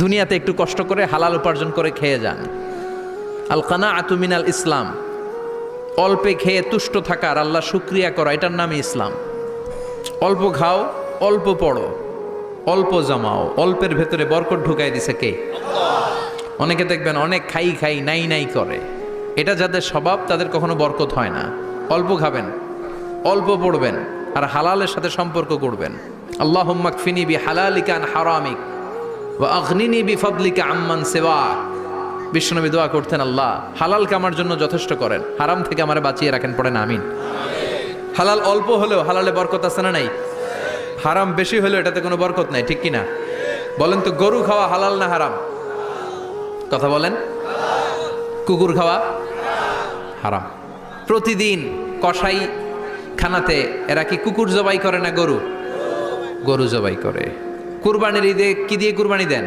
দুনিয়াতে একটু কষ্ট করে হালাল উপার্জন করে খেয়ে যান। আল কানাআতু মিনাল ইসলাম, অল্পে খেয়ে তুষ্ট থাকা আর আল্লাহ শুকরিয়া করা, এটার নামই ইসলাম। অল্প খাও, অল্প পড়ো, অল্প জমাও, অল্পের ভেতরে বরকত ঢুকাই দিছে কে? অনেকে দেখবেন অনেক খাই খাই নাই নাই করে, এটা যাদের স্বভাব তাদের কখনো বরকত হয় না। অল্প খাবেন, অল্প পড়বেন, আর হালালের সাথে সম্পর্ক করবেন। আল্লাহুম্মা কফিনি বিহালালিকা আন হারামিক ওয়া আগনিনি বিফাদলিকা আম্মান সিওয়াক। বিশ্বনবী দোয়া করতেন, আল্লাহ হালালকে আমার জন্য যথেষ্ট করেন, হারাম থেকে আমারে বাঁচিয়ে রাখেন। পড়েন আমিন। হালাল অল্প হলেও হালালে বরকত আছে না নাই? হারাম বেশি হলেও এটাতে কোনো বরকত নাই, ঠিক কিনা? বলেন তো, গরু খাওয়া হালাল না হারাম? কথা বলেন। কুকুর খাওয়া হারাম। প্রতিদিন কসাই খানাতে এরা কি কুকুর জবাই করে না গরু? গরু জবাই করে। কুরবানির ঈদে কি দিয়ে কুরবানি দেন?